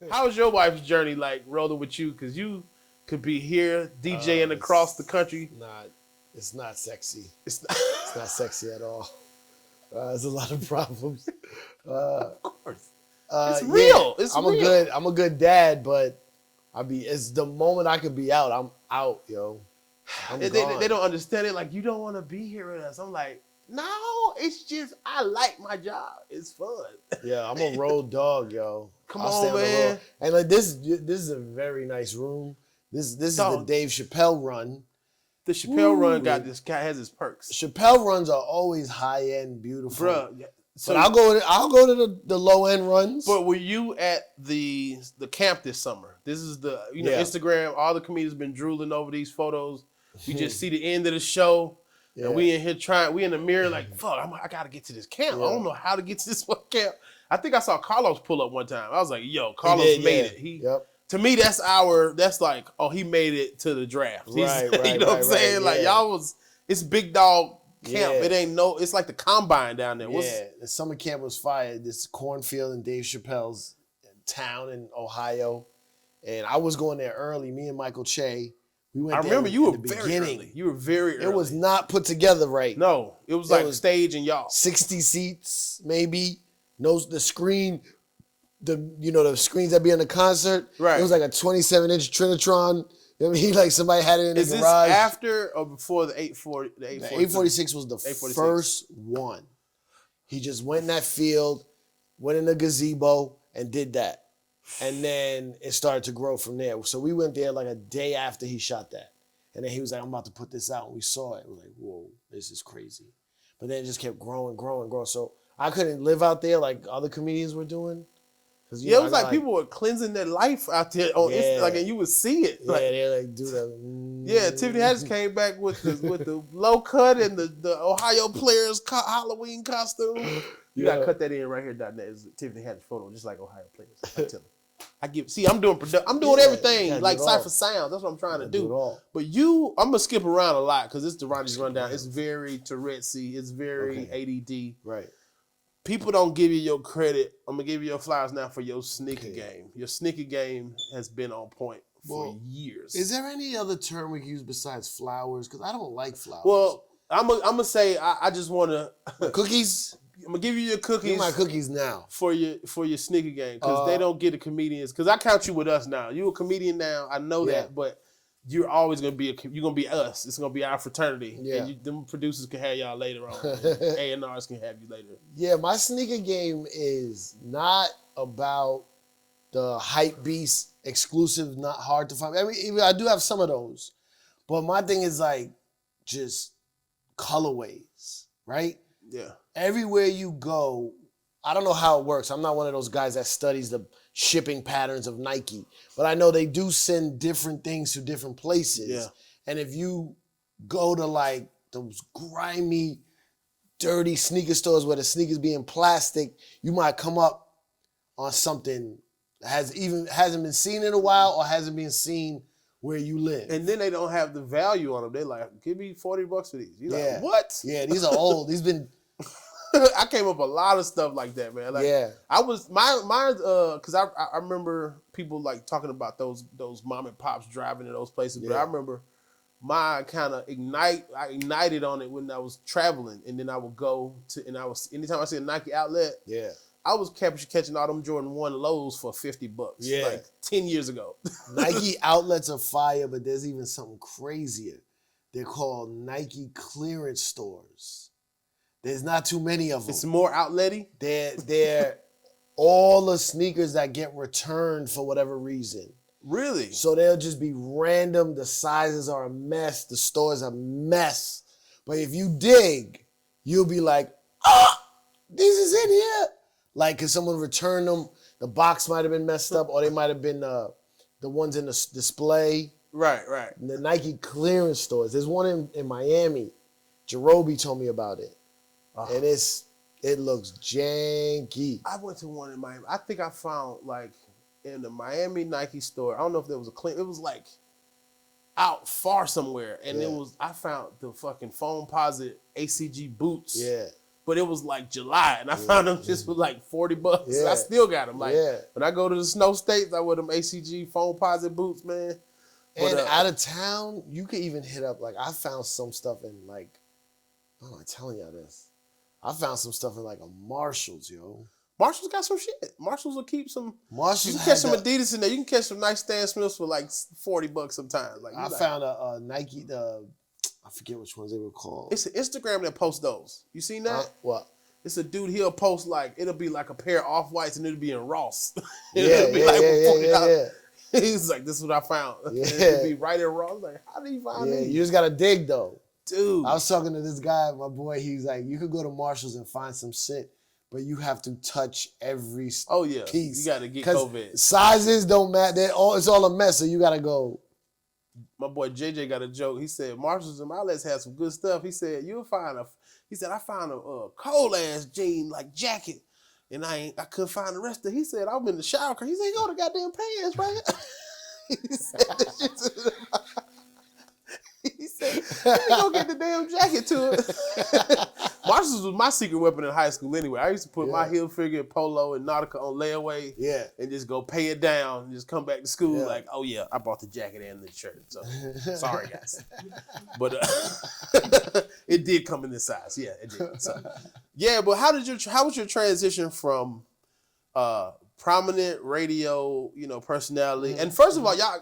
How's your wife's journey like rolling with you? Because you could be here DJing across the country. It's not sexy. It's It's not sexy at all. There's a lot of problems. of course. It's real. Yeah, It's real. I'm a good dad, but it's the moment I could be out, I'm out, yo. They don't understand it. Like, you don't want to be here with us. I'm like, no, it's just I like my job. It's fun. Yeah, I'm a road dog, yo. Come on, man. And like this is a very nice room. This is the Dave Chappelle run. The Chappelle run has its perks. Chappelle runs are always high end, beautiful. Bruh. Yeah. So but I'll go to the low end runs. But were you at the camp this summer? This is the Instagram. All the comedians been drooling over these photos. We just see the end of the show. Yeah. And we in here we in the mirror like, fuck, I gotta get to this camp. Yeah. I don't know how to get to this one camp. I think I saw Carlos pull up one time. I was like, yo, Carlos made it. To me, that's like, oh, he made it to the draft. Right, you know what I'm saying? Like, it's big dog camp. Yeah. It's like the combine down there. The summer camp was fire. This cornfield in Dave Chappelle's town in Ohio. And I was going there early, me and Michael Che. I remember you were very early. You were very early. It was not put together right. No, it was like stage and y'all. 60 seats, maybe. No, the screen, the screens that be in the concert. Right. It was like a 27-inch Trinitron. I mean, like somebody had it in the garage. Is this after or before the 840? The 846 was the first one. He just went in that field, went in the gazebo, and did that. And then it started to grow from there. So we went there like a day after he shot that. And then he was like, I'm about to put this out. And we saw it. We were like, whoa, this is crazy. But then it just kept growing. So I couldn't live out there like other comedians were doing. It was like people were cleansing their life out there on Instagram, and you would see it. Yeah, they're like, do that. Yeah, Tiffany Haddish came back with the low cut and the Ohio Players Halloween costume. You gotta cut that in right here. That is Tiffany Haddish photo, just like Ohio Players. I tell I'm doing everything like CIPHA Sounds. That's what I'm trying to do. But I'm gonna skip around a lot because it's the Ronnie's Rundown. It's very Tourette'sy. It's very ADD. Right. People don't give you your credit. I'm gonna give you your flowers now for your sneaker game. Your sneaker game has been on point for years. Is there any other term we can use besides flowers? Because I don't like flowers. Well, I'm gonna say I just want to cookies. I'm gonna give you your cookies. Give me my cookies now for your sneaker game because they don't get the comedians. Because I count you with us now. You a comedian now. I know that, but you're always gonna be us. It's gonna be our fraternity. Yeah. And them producers can have y'all later on. A&Rs can have you later. Yeah, my sneaker game is not about the hype beast exclusive, not hard to find. I mean, I do have some of those, but my thing is like just colorways, right? Yeah. Everywhere you go, I don't know how it works. I'm not one of those guys that studies the shipping patterns of Nike, but I know they do send different things to different places. Yeah. And if you go to like those grimy, dirty sneaker stores where the sneakers be in plastic, you might come up on something that hasn't been seen in a while or hasn't been seen where you live. And then they don't have the value on them. They're like, give me $40 for these. You're like, what? Yeah, these are old. These been... I came up with a lot of stuff like that, man. Like, I was because I remember people like talking about those mom and pops driving to those places, but I remember my kind of I ignited on it when I was traveling, and then I would go to anytime I see a Nike outlet, I was catching all them Jordan 1 lows for $50, like 10 years ago. Nike outlets are fire, but there's even something crazier. They're called Nike clearance stores. There's not too many of them. It's more outlet-y? They're all the sneakers that get returned for whatever reason. Really? So they'll just be random. The sizes are a mess. The store's a mess. But if you dig, you'll be like, this is in here. Like, because someone returned them, the box might have been messed up, or they might have been the ones in the display. Right. The Nike clearance stores. There's one in Miami. Jerobi told me about it. And it looks janky. I went to one in Miami. I think I found like in the Miami Nike store. I don't know if there was it was like out far somewhere. And I found the fucking foam posit ACG boots. Yeah. but it was like July, and I found them just for like $40. Yeah. I still got them. Like when I go to the snow states, I wear them ACG foam posit boots, man. And out of town, you can even hit up, like, I found some stuff in, like, I'm not telling y'all this. I found some stuff in, like, a Marshall's, yo. Marshall's got some shit. Marshalls will keep some. Marshalls, you can catch some Adidas in there. You can catch some nice Stan Smiths for like $40 sometimes. Like I found a Nike. I forget which ones they were called. It's an Instagram that posts those. You seen that? What? It's a dude. He'll post like it'll be like a pair of Off-Whites and it'll be in Ross. Yeah. He's like, this is what I found. Yeah. It'll be right in Ross. Like, how do you find these? You just gotta dig though, dude. I was talking to this guy, my boy. He's like, you could go to Marshalls and find some shit, but you have to touch every piece. You got to get COVID. Sizes don't matter. It's all a mess, so you got to go. My boy JJ got a joke. He said, Marshalls and outlets have some good stuff. He said, I found a cold-ass jean, like, jacket, and I couldn't find the rest of it. He said, I'm in the shower. He said, go to goddamn pants, right? He said, that shit to the... He said, let me go get the damn jacket to it. Marshalls was my secret weapon in high school anyway. I used to put my heel figure, polo, and Nautica on layaway and just go pay it down and just come back to school like, oh yeah, I bought the jacket and the shirt. So sorry guys. But it did come in this size. Yeah, it did. So, but how was your transition from prominent radio, personality? And first of all, y'all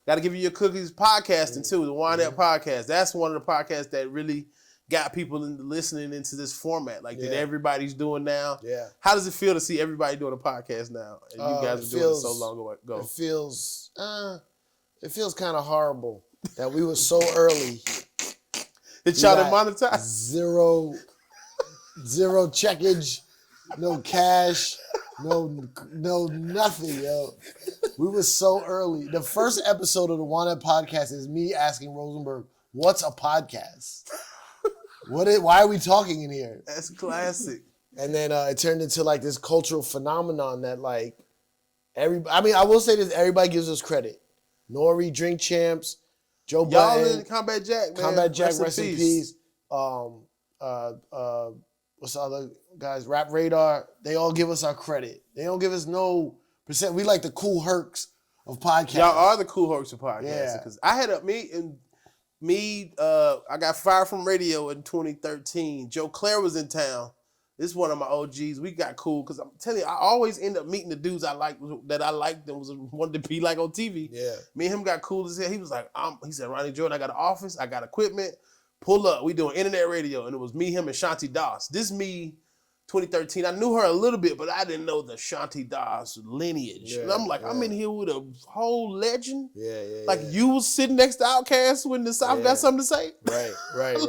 got to give you your cookies podcasting too, the Wind Up podcast. That's one of the podcasts that really got people listening into this format like that everybody's doing now. Yeah. How does it feel to see everybody doing a podcast now? And you guys were doing it so long ago. It feels kind of horrible that we were so early. Did y'all monetize? Zero checkage, no cash, no nothing, yo. We were so early. The first episode of the Wind Up podcast is me asking Rosenberg, what's a podcast? Why are we talking in here? That's classic. And then it turned into like this cultural phenomenon that like I will say this, everybody gives us credit. Nori, Drink Champs, Joe Button. Y'all in Combat Jack, man. Combat Jack, rest in peace. What's the other guys? Rap Radar. They all give us our credit. They don't give us no percent. We like the cool hercs of podcasts. Y'all are the cool hercs of podcasts. Because I had I got fired from radio in 2013. Joe Claire was in town. This is one of my OGs. We got cool because I'm telling you, I always end up meeting the dudes I liked and wanted to be like on TV. Yeah. Me and him got cool as hell. He was like, he said, Ronnie Jordan, I got an office, I got equipment. Pull up. We doing internet radio. And it was me, him, and Shanti Das. This me, 2013. I knew her a little bit, but I didn't know the Shanti Das lineage. And I'm like, I'm in here with a whole legend. You was sitting next to Outkast when the South got something to say. Right.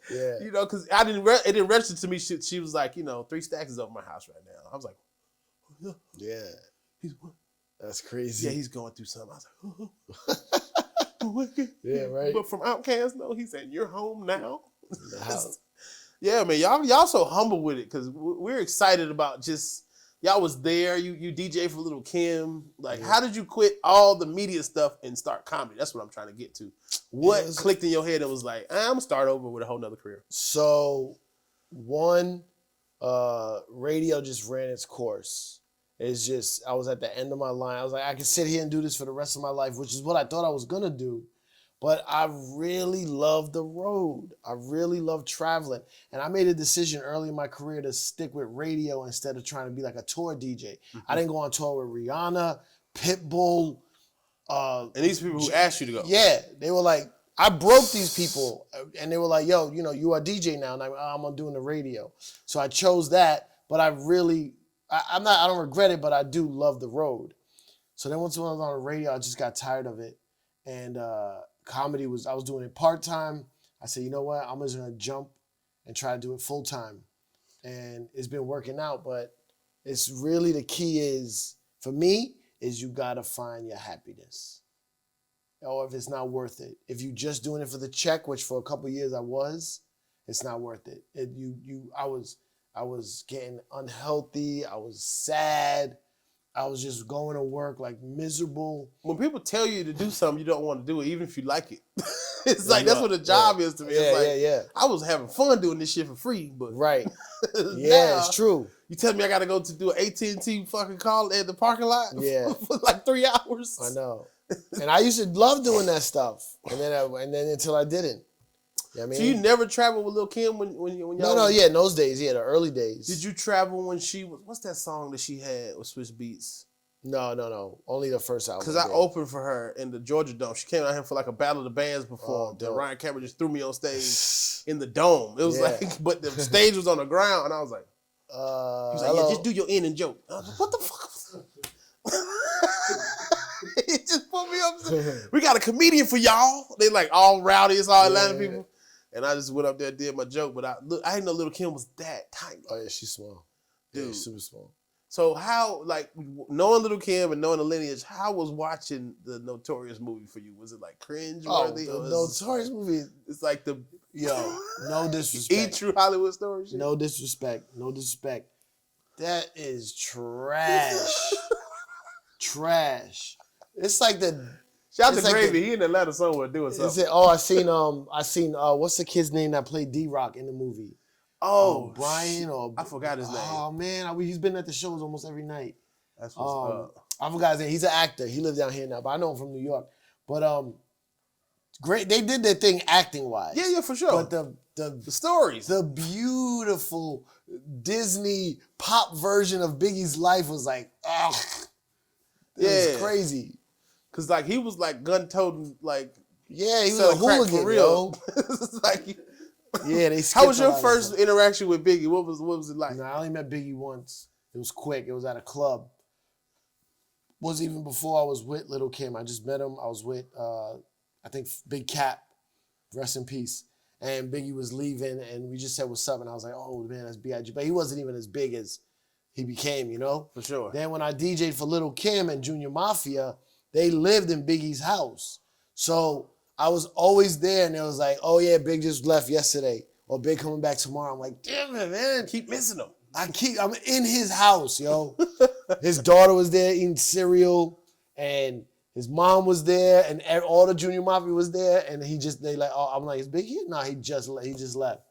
Yeah. Because it didn't register to me. She was like, 3 stacks is over my house right now. I was like, yeah. That's crazy. Yeah, he's going through something. I was like, yeah, right. But from Outkast, no, he said, you're home now. Yeah, man, y'all so humble with it because we're excited about just y'all was there. You DJ for Little Kim. Like, how did you quit all the media stuff and start comedy? That's what I'm trying to get to. What clicked in your head and was like, I'm gonna start over with a whole nother career? So, radio just ran its course. It's just, I was at the end of my line. I was like, I can sit here and do this for the rest of my life, which is what I thought I was going to do. But I really love the road. I really love traveling. And I made a decision early in my career to stick with radio instead of trying to be like a tour DJ. Mm-hmm. I didn't go on tour with Rihanna, Pitbull. And these people who asked you to go. Yeah. They were like, I broke these people. And they were like, yo, you are DJ now. And I'm doing the radio. So I chose that. But I don't regret it, but I do love the road. So then once I was on the radio, I just got tired of it. And comedy I was doing it part-time. I said, you know what? I'm just going to jump and try to do it full-time. And it's been working out, but it's really the key is, for me, is you got to find your happiness. Or if it's not worth it. If you're just doing it for the check, which for a couple of years I was, it's not worth it. I was getting unhealthy. I was sad. I was just going to work like miserable. When people tell you to do something, you don't want to do it, even if you like it. It's like that's what a job is to me. It's like, I was having fun doing this shit for free, but right. Now, it's true. You tell me I got to go to do an AT&T fucking call at the parking lot for like 3 hours. I know. And I used to love doing that stuff, and then until I didn't. You know what I mean? So you never traveled with Lil' Kim when y'all? No, in those days, the early days. Did you travel when she was? What's that song that she had with Swizz Beatz? No. Only the first album. Because I opened for her in the Georgia Dome. She came out here for like a Battle of the Bands before. Then Ryan Cameron just threw me on stage in the Dome. It was like, but the stage was on the ground, and I was like, he was like, yeah, just do your ending joke. I was like, what the fuck? He just put me up. We got a comedian for y'all. They like all rowdy. It's all Atlanta people. And I just went up there and did my joke. But I didn't know Lil' Kim was that tiny. Oh, yeah, she's small. Dude. Yeah, super small. So how, like, knowing Lil' Kim and knowing the lineage, how was watching the Notorious movie for you? Was it like cringe-worthy? The Notorious movie. It's like the... Yo, no disrespect. True Hollywood story shit? No disrespect. That is trash. Trash. It's like the... Shout out to Gravy. He in Atlanta somewhere doing something. I seen what's the kid's name that played D-Rock in the movie? Oh, Brian I forgot his name. Oh man, he's been at the shows almost every night. That's what's up. I forgot his name. He's an actor. He lives down here now, but I know him from New York. But great. They did their thing acting wise. Yeah, for sure. But the stories, the beautiful Disney pop version of Biggie's life was like, it was crazy. Cause like he was like gun-toting, like he was a hooligan for real. It's like. Yeah, they. How was your first interaction with Biggie? What was it like? No, I only met Biggie once. It was quick. It was at a club. Wasn't even before I was with Lil' Kim. I just met him. I was with I think Big Cap, rest in peace. And Biggie was leaving, and we just said what's up. And I was like, oh man, that's B.I.G. But he wasn't even as big as he became, you know. For sure. Then when I DJ'd for Lil' Kim and Junior Mafia, they lived in Biggie's house, so I was always there, and it was like, oh yeah, Big just left yesterday, or Big coming back tomorrow. I'm like, damn it, man. Keep missing him. I'm in his house, yo. His daughter was there eating cereal, and his mom was there, and all the Junior Mafia was there, and they like, oh, I'm like, is Big here? No, he just left.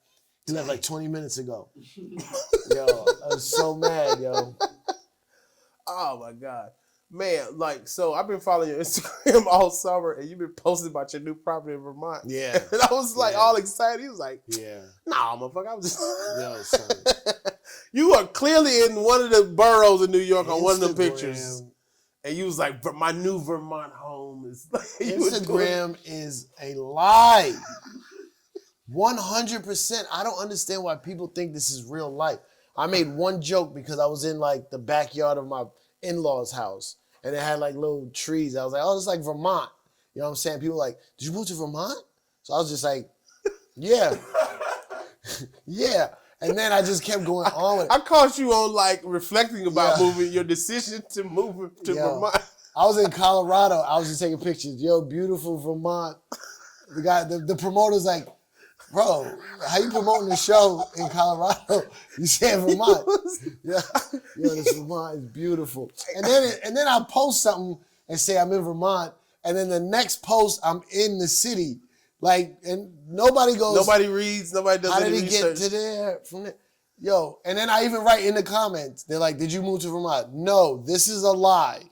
He left like 20 minutes ago. Yo, I was so mad, yo. Oh my God. Man, like, so I've been following your Instagram all summer, and you've been posting about your new property in Vermont. Yeah. And I was like all excited. He was like, yeah. Nah, motherfucker, I was just... Yo, son. You are clearly in one of the boroughs in New York on one of the pictures. And you was like, my new Vermont home is... Instagram is a lie. 100%. I don't understand why people think this is real life. I made one joke because I was in like the backyard of my in-laws' house. And it had like little trees. I was like, oh, it's like Vermont. You know what I'm saying? People were like, did you move to Vermont? So I was just like, yeah. Yeah. And then I just kept going on with it. I caught you on like reflecting about moving, your decision to move to Vermont. I was in Colorado. I was just taking pictures. Yo, beautiful Vermont. The guy, the promoter's like, bro, how you promoting the show in Colorado? You said Vermont. Yeah, this Vermont is beautiful. And then I post something and say I'm in Vermont, and then the next post I'm in the city. Like, and nobody goes. Nobody reads. Nobody does any research. How did he get to there from there? Yo, and then I even write in the comments. They're like, "Did you move to Vermont?" No, this is a lie.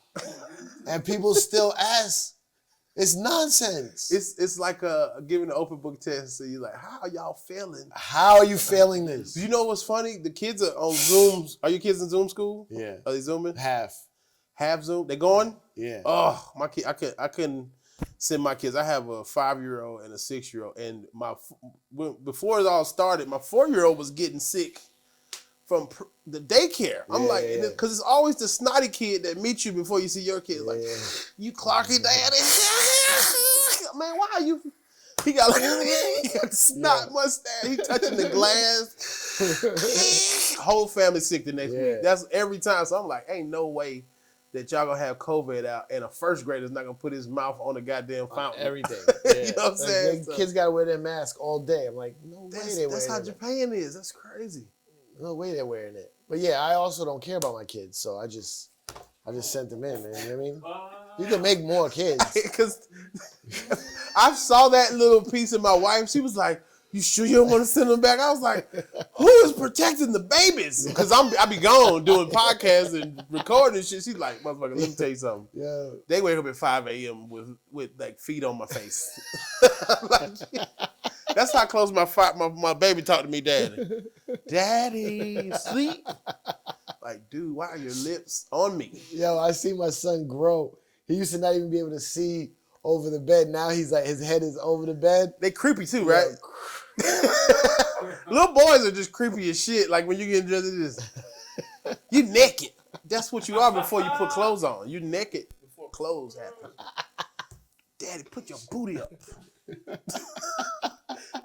And people still ask. It's nonsense. It's like giving an open book test. So you're like, how are y'all failing? How are you failing this? You know what's funny? The kids are on Zooms. Are your kids in Zoom school? Yeah. Are they Zooming? Half Zoom? They going? Yeah. Oh, my kid! I couldn't send my kids. I have a 5-year-old and a 6-year-old, and before it all started, my 4-year-old was getting sick from the daycare. I'm like, because it's always the snotty kid that meets you before you see your kid. Like, you Clarky daddy? Man, why are you? He got snot mustache. He touching the glass. Whole family sick the next week. That's every time. So I'm like, ain't no way that y'all gonna have COVID out and a first grader's not gonna put his mouth on the goddamn fountain. Everything. You know what I'm saying? Kids gotta wear their mask all day. I'm like, no way they're wearing it. That's how Japan is. That's crazy. No way they're wearing it. But yeah, I also don't care about my kids, so I just I just sent them in, man. You know what I mean? You can make more kids. Because I saw that little piece of my wife. She was like, "You sure you don't want to send them back?" I was like, "Who is protecting the babies?" Because I be gone doing podcasts and recording and shit. She's like, "Motherfucker, let me tell you something." Yeah. They wake up at 5 a.m. with like feet on my face. Like, that's how close my baby talked to me, Daddy. Daddy, sleep. Like, dude, why are your lips on me? Yo, I see my son grow. He used to not even be able to see over the bed. Now he's like, his head is over the bed. They creepy too, right? Little boys are just creepy as shit. Like when you get dressed, you naked. That's what you are before you put clothes on. You naked before clothes happen. Daddy, put your booty up.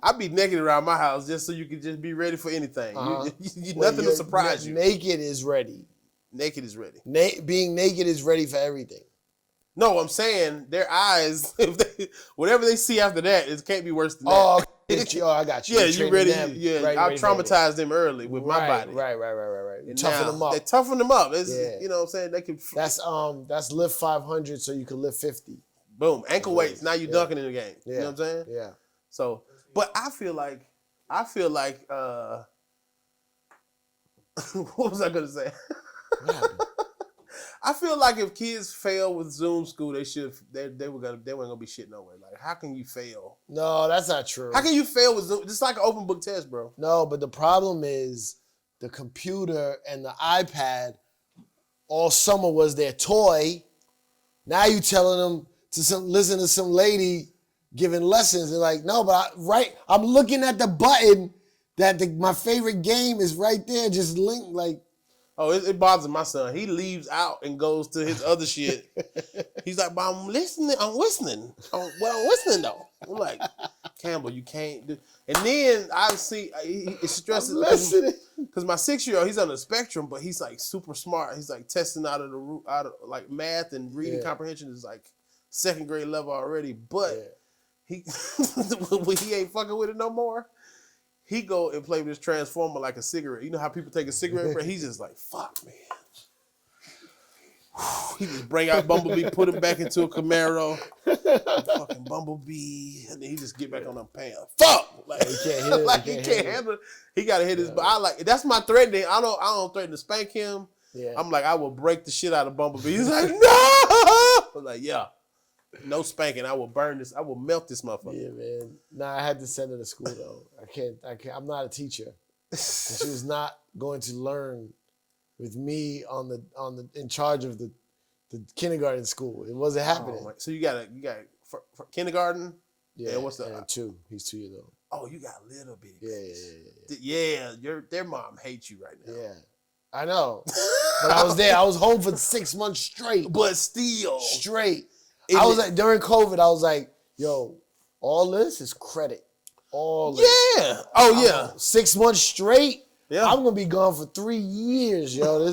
I be naked around my house just so you can just be ready for anything. Nothing to surprise you. Naked is ready. Naked is ready. Being naked is ready for everything. No, I'm saying their eyes, whatever they see after that, it can't be worse than that. Oh, I got you. Yeah, you ready? I traumatized them early with my body. Right. Toughen them up. They toughen them up. You know what I'm saying? They can. That's lift 500 so you can lift 50. Boom, ankle weights. Now you dunking in the game. Yeah. You know what I'm saying? Yeah. So, but I feel like, what was I gonna say? What happened? I feel like if kids fail with Zoom school, they weren't gonna be shit nowhere. Like, how can you fail? No, that's not true. How can you fail with Zoom? It's like an open book test, bro. No, but the problem is the computer and the iPad all summer was their toy. Now you telling them to listen to some lady giving lessons. They're like, no, but I'm looking at the button that my favorite game is right there. Just link like. Oh, it bothers my son. He leaves out and goes to his other shit. He's like, but I'm listening. I'm listening. I'm listening though. I'm like, Campbell, you can't do. And then I see it stresses because my 6-year-old, he's on the spectrum, but he's like super smart. He's like testing out of like math and reading comprehension is like 2nd grade level already. But he when he ain't fucking with it no more. He go and play with his transformer like a cigarette. You know how people take a cigarette break? He's just like, fuck, man. He just bring out Bumblebee, put him back into a Camaro. Fucking Bumblebee. And then he just get back on them pants. Fuck! Like, he can't handle it. He got to hit his... But that's my threatening. I don't threaten to spank him. Yeah. I'm like, I will break the shit out of Bumblebee. He's like, no! I'm like, yeah. No spanking. I will burn this. I will melt this motherfucker. Yeah, man. Nah, I had to send her to school though. I can't. I'm not a teacher. And she was not going to learn with me in charge of the kindergarten school. It wasn't happening. Oh, so you got for kindergarten? Yeah. And what's the? And 2. He's 2 years old. Oh, you got a little bit. Yeah. Their mom hates you right now. Yeah. I know. But I was there. I was home for 6 months straight. But still. Straight. I was like, during COVID, I was like, yo, all this is credit. All this. Yeah. Oh, yeah. 6 months straight. Yeah. I'm gonna be gone for 3 years, yo.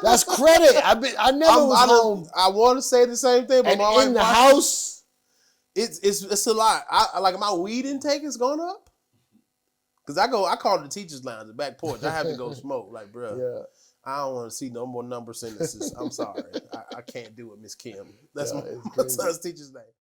That's credit. I never was home. I want to say the same thing, but and in the house, it's a lot. I like my weed intake is going up. Cause I call the teachers' lounge, the back porch. I have to go smoke, like, bro. Yeah. I don't want to see no more number sentences. I'm sorry. I can't do it, Miss Kim. That's my son's teacher's name.